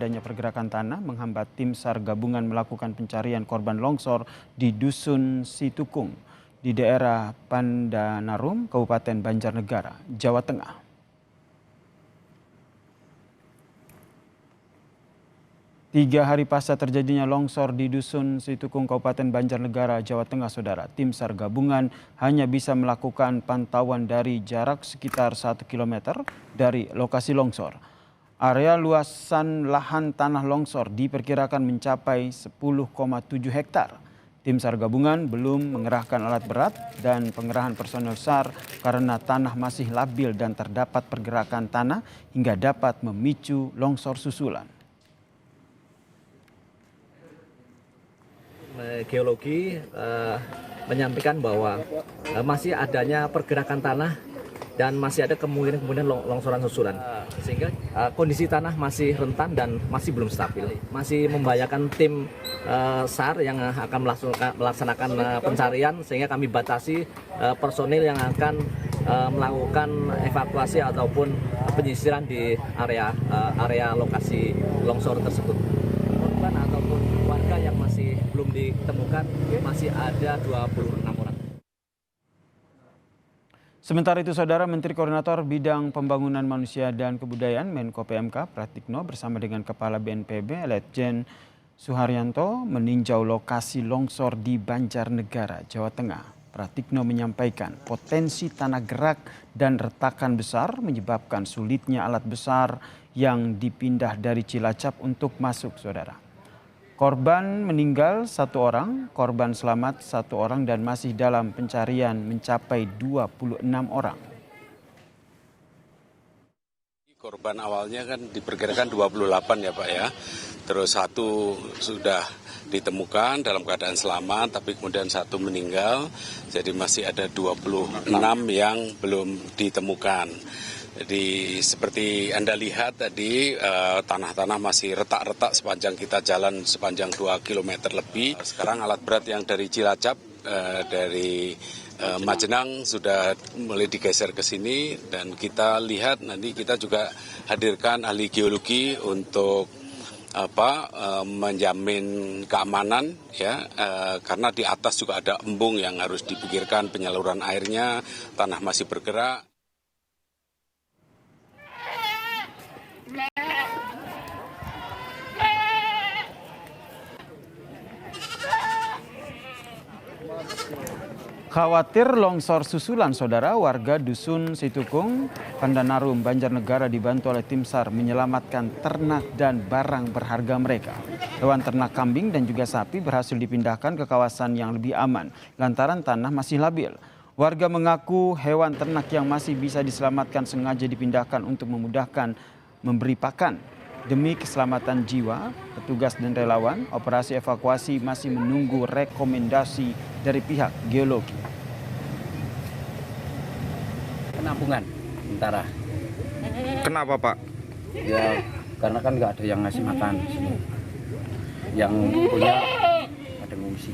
adanya pergerakan tanah menghambat tim SAR gabungan melakukan pencarian korban longsor di Dusun Situkung di daerah Pandanarum, Kabupaten Banjarnegara, Jawa Tengah. 3 hari pasca terjadinya longsor di Dusun Situkung, Kabupaten Banjarnegara, Jawa Tengah, Saudara, tim SAR gabungan hanya bisa melakukan pantauan dari jarak sekitar 1 km dari lokasi longsor. Area luasan lahan tanah longsor diperkirakan mencapai 10,7 hektar. Tim SAR gabungan belum mengerahkan alat berat dan pengerahan personel SAR karena tanah masih labil dan terdapat pergerakan tanah hingga dapat memicu longsor susulan. Geologi menyampaikan bahwa masih adanya pergerakan tanah dan masih ada kemungkinan longsoran susulan, sehingga kondisi tanah masih rentan dan masih belum stabil, masih membahayakan tim SAR yang akan melaksanakan pencarian, sehingga kami batasi personil yang akan melakukan evakuasi ataupun penyisiran di area lokasi longsor tersebut. Korban ataupun warga yang masih belum ditemukan masih ada 26 orang. Sementara itu, Saudara, Menteri Koordinator Bidang Pembangunan Manusia dan Kebudayaan Menko PMK Pratikno bersama dengan Kepala BNPB Letjen Suharyanto meninjau lokasi longsor di Banjarnegara, Jawa Tengah. Pratikno menyampaikan potensi tanah gerak dan retakan besar menyebabkan sulitnya alat besar yang dipindah dari Cilacap untuk masuk, Saudara. Korban meninggal 1 orang, korban selamat 1 orang dan masih dalam pencarian mencapai 26 orang. Korban awalnya kan diperkirakan 28 ya Pak ya. Terus 1 sudah ditemukan dalam keadaan selamat, tapi kemudian 1 meninggal. Jadi masih ada 26 yang belum ditemukan. Jadi seperti Anda lihat tadi tanah-tanah masih retak-retak sepanjang kita jalan sepanjang 2 km lebih. Sekarang alat berat yang dari Cilacap, dari Majenang sudah mulai digeser ke sini dan kita lihat nanti kita juga hadirkan ahli geologi untuk menjamin keamanan ya, karena di atas juga ada embung yang harus dipikirkan penyaluran airnya, tanah masih bergerak. Khawatir longsor susulan, Saudara, warga Dusun Situkung, Pandanarum, Banjarnegara dibantu oleh tim SAR menyelamatkan ternak dan barang berharga mereka. Hewan ternak kambing dan juga sapi berhasil dipindahkan ke kawasan yang lebih aman lantaran tanah masih labil. Warga mengaku hewan ternak yang masih bisa diselamatkan sengaja dipindahkan untuk memudahkan memberi pakan. Demi keselamatan jiwa, petugas dan relawan, operasi evakuasi masih menunggu rekomendasi dari pihak geologi. Penampungan sementara. Kenapa Pak? Ya karena kan nggak ada yang ngasih makan di sini. Yang punya ada ngungsi.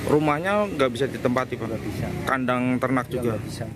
Rumahnya nggak bisa ditempati Pak? Nggak bisa. Kandang ternak juga? Nggak bisa.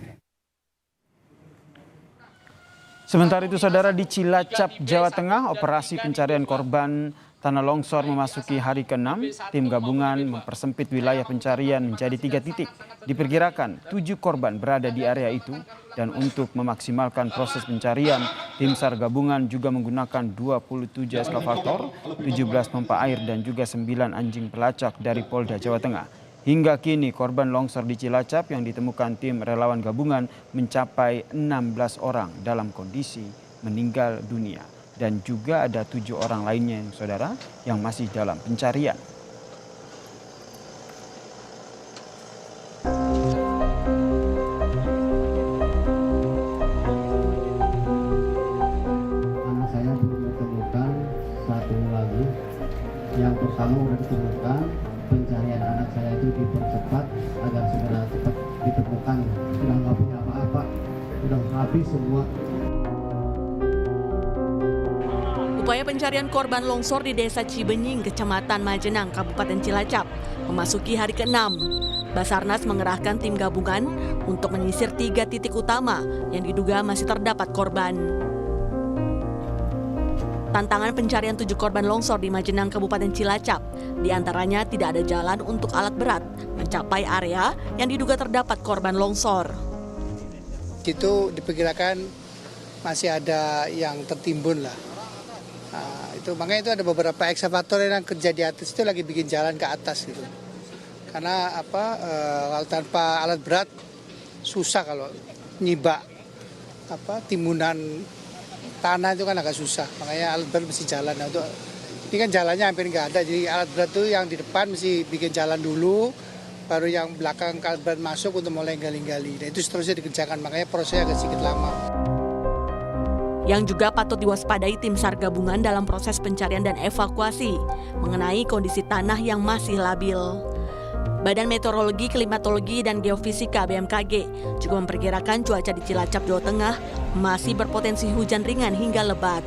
Sementara itu, Saudara, di Cilacap, Jawa Tengah, operasi pencarian korban tanah longsor memasuki hari ke-6. Tim gabungan mempersempit wilayah pencarian menjadi 3 titik. Diperkirakan 7 korban berada di area itu. Dan untuk memaksimalkan proses pencarian, tim SAR gabungan juga menggunakan 27 eskavator, 17 pompa air dan juga 9 anjing pelacak dari Polda Jawa Tengah. Hingga kini korban longsor di Cilacap yang ditemukan tim relawan gabungan mencapai 16 orang dalam kondisi meninggal dunia. Dan juga ada 7 orang lainnya, Saudara, yang masih dalam pencarian. Anak saya belum ditemukan, 1 lagi. Yang pertama sudah ditemukan. Pencarian anak saya itu dipercepat agar segera cepat ditemukan. Sudah nggak punya apa-apa, sudah habis semua. Upaya pencarian korban longsor di Desa Cibenying, Kecamatan Majenang, Kabupaten Cilacap, memasuki hari ke-6. Basarnas mengerahkan tim gabungan untuk menyisir 3 titik utama yang diduga masih terdapat korban. Tantangan pencarian 7 korban longsor di Majenang, Kabupaten Cilacap. Di antaranya tidak ada jalan untuk alat berat mencapai area yang diduga terdapat korban longsor. Itu diperkirakan masih ada yang tertimbun lah. Nah, itu makanya itu ada beberapa ekskavator yang kerja di atas itu lagi bikin jalan ke atas gitu. Karena kalau tanpa alat berat susah kalau nyibak timbunan tanah itu kan agak susah. Makanya alat berat mesti jalan. Nah, ini kan jalannya hampir nggak ada. Jadi alat berat itu yang di depan mesti bikin jalan dulu, baru yang belakang alat berat masuk untuk mulai gali-gali. Nah, itu seterusnya dikerjakan. Makanya prosesnya agak sedikit lama. Yang juga patut diwaspadai tim SAR gabungan dalam proses pencarian dan evakuasi mengenai kondisi tanah yang masih labil. Badan Meteorologi, Klimatologi, dan Geofisika BMKG juga memperkirakan cuaca di Cilacap, Jawa Tengah masih berpotensi hujan ringan hingga lebat.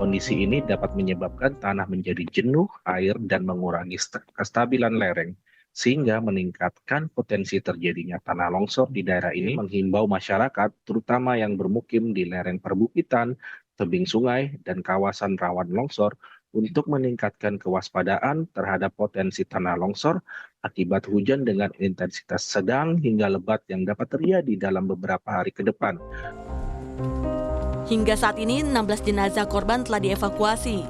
Kondisi ini dapat menyebabkan tanah menjadi jenuh air dan mengurangi kestabilan lereng, sehingga meningkatkan potensi terjadinya tanah longsor di daerah ini. Menghimbau masyarakat, terutama yang bermukim di lereng perbukitan, tebing sungai, dan kawasan rawan longsor, untuk meningkatkan kewaspadaan terhadap potensi tanah longsor akibat hujan dengan intensitas sedang hingga lebat yang dapat terjadi dalam beberapa hari ke depan. Hingga saat ini 16 jenazah korban telah dievakuasi.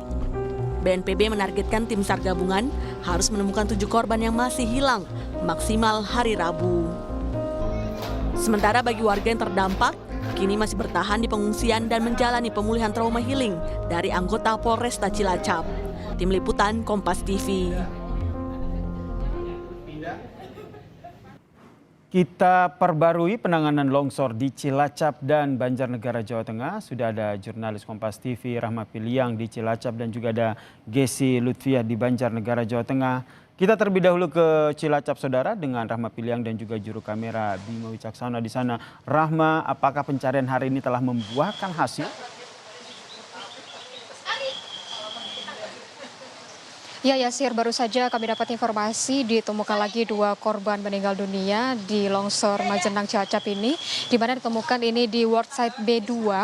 BNPB menargetkan tim SAR gabungan harus menemukan 7 korban yang masih hilang maksimal hari Rabu. Sementara bagi warga yang terdampak, kini masih bertahan di pengungsian dan menjalani pemulihan trauma healing dari anggota Polresta Cilacap. Tim Liputan Kompas TV. Kita perbarui penanganan longsor di Cilacap dan Banjarnegara, Jawa Tengah. Sudah ada jurnalis Kompas TV Rahma Piliang di Cilacap dan juga ada Gesi Lutfiah di Banjarnegara, Jawa Tengah. Kita terlebih dahulu ke Cilacap, saudara, dengan Rahma Piliang dan juga juru kamera Bima Wicaksana di sana. Rahma, apakah pencarian hari ini telah membuahkan hasil? Ya Yasir, baru saja kami dapat informasi ditemukan lagi 2 korban meninggal dunia di longsor Majenang Cilacap ini, di mana ditemukan ini di World Site B2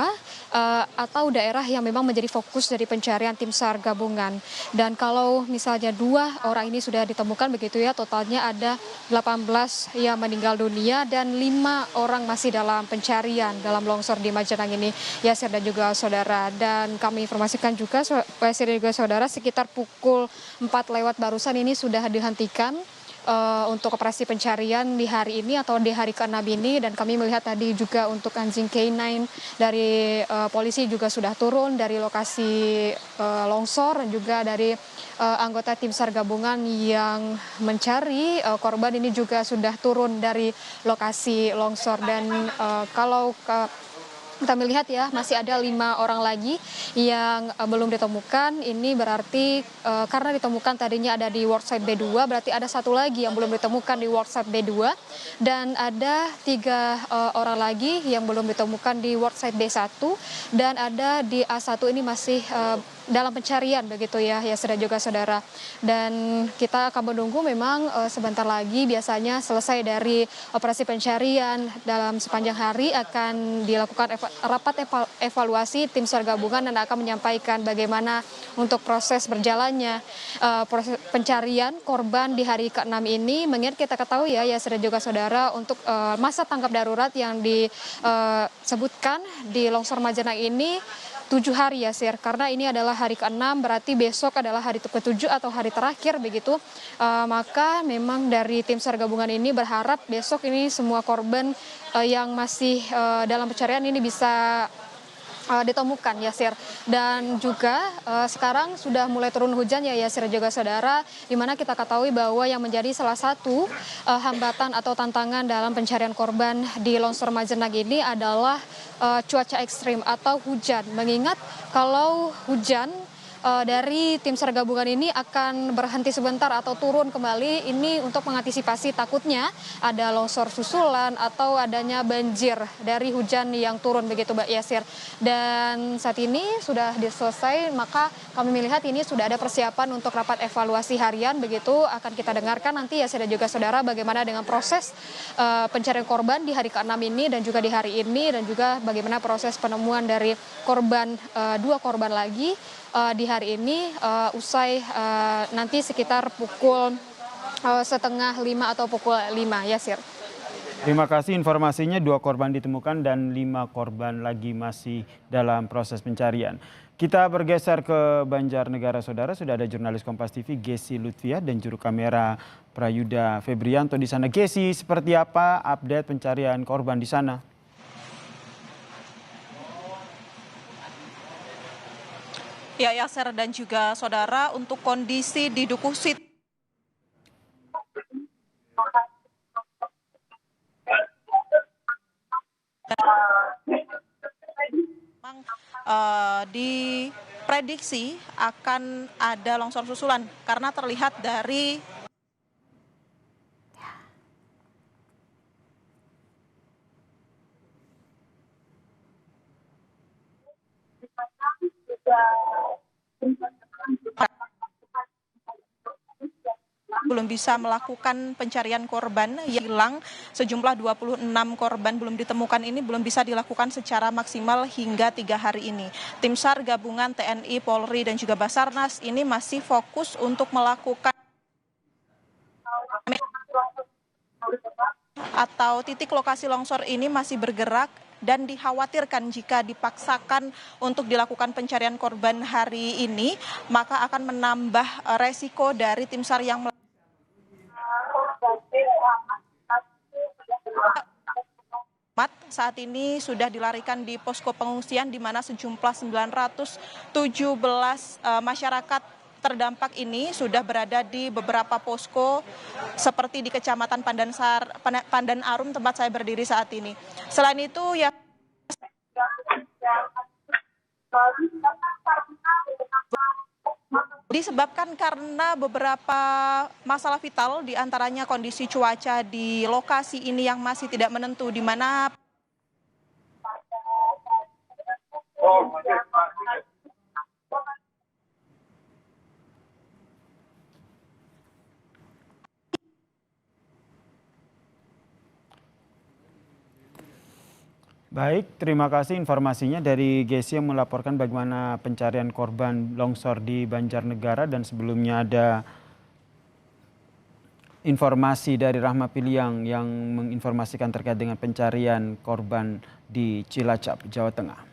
atau daerah yang memang menjadi fokus dari pencarian tim SAR gabungan. Dan kalau misalnya 2 orang ini sudah ditemukan begitu ya, totalnya ada 18 yang meninggal dunia dan 5 orang masih dalam pencarian dalam longsor di Majenang ini, Yasir dan juga saudara. Dan kami informasikan juga Yasir dan juga saudara, sekitar pukul 4 lewat barusan ini sudah dihentikan untuk operasi pencarian di hari ini atau di hari ke-6 ini. Dan kami melihat tadi juga untuk anjing K9 dari polisi juga sudah turun dari lokasi longsor, dan juga dari anggota tim SAR gabungan yang mencari korban ini juga sudah turun dari lokasi longsor. Dan kalau kita melihat ya, masih ada 5 orang lagi yang belum ditemukan. Ini berarti karena ditemukan tadinya ada di World Site B2, berarti ada 1 lagi yang belum ditemukan di World Site B2. Dan ada 3 orang lagi yang belum ditemukan di World Site B1. Dan ada di A1 ini masih dalam pencarian begitu ya, ya sudah juga saudara. Dan kita akan menunggu memang sebentar lagi biasanya selesai dari operasi pencarian. Dalam sepanjang hari akan dilakukan rapat evaluasi tim SAR gabungan dan akan menyampaikan bagaimana untuk proses berjalannya proses pencarian korban di hari ke-6 ini. Mengingat kita ketahui ya sudah juga saudara, untuk masa tanggap darurat yang disebutkan di longsor Majenang ini 7 hari ya Sir, karena ini adalah hari ke-6, berarti besok adalah hari ke-7 atau hari terakhir begitu. Maka memang dari tim SAR gabungan ini berharap besok ini semua korban yang masih dalam pencarian ini bisa ditemukan ya Sir. Dan juga sekarang sudah mulai turun hujan ya Sir juga saudara, di mana kita ketahui bahwa yang menjadi salah satu hambatan atau tantangan dalam pencarian korban di longsor Majenang ini adalah cuaca ekstrim atau hujan. Mengingat kalau hujan dari tim SAR gabungan ini akan berhenti sebentar atau turun kembali ini untuk mengantisipasi takutnya ada longsor susulan atau adanya banjir dari hujan yang turun begitu Mbak Yasir. Dan saat ini sudah selesai, maka kami melihat ini sudah ada persiapan untuk rapat evaluasi harian begitu. Akan kita dengarkan nanti Yasir dan juga saudara bagaimana dengan proses pencarian korban di hari ke-6 ini dan juga di hari ini, dan juga bagaimana proses penemuan dari korban, 2 korban lagi di hari ini usai nanti sekitar pukul 4:30 atau pukul 5, Yasir. Terima kasih informasinya, 2 korban ditemukan dan 5 korban lagi masih dalam proses pencarian. Kita bergeser ke Banjarnegara, saudara. Sudah ada jurnalis Kompas TV Gesi Lutfiah dan juru kamera Prayuda Febrianto di sana. Gesi, seperti apa update pencarian korban di sana? Ya, Yasser dan juga saudara, untuk kondisi di Dukuh City memang diprediksi akan ada longsor susulan karena terlihat dari belum bisa melakukan pencarian korban yang hilang. Sejumlah 26 korban belum ditemukan ini belum bisa dilakukan secara maksimal hingga 3 hari ini. Tim SAR gabungan TNI, Polri dan juga Basarnas ini masih fokus untuk melakukan atau titik lokasi longsor ini masih bergerak dan dikhawatirkan jika dipaksakan untuk dilakukan pencarian korban hari ini maka akan menambah resiko dari tim SAR yang saat ini sudah dilarikan di posko pengungsian di mana sejumlah 917 masyarakat terdampak ini sudah berada di beberapa posko seperti di Kecamatan Pandan Arum tempat saya berdiri saat ini. Selain itu ya disebabkan karena beberapa masalah vital diantaranya kondisi cuaca di lokasi ini yang masih tidak menentu di mana Baik, terima kasih informasinya dari Gesi yang melaporkan bagaimana pencarian korban longsor di Banjarnegara, dan sebelumnya ada informasi dari Rahma Piliang yang menginformasikan terkait dengan pencarian korban di Cilacap, Jawa Tengah.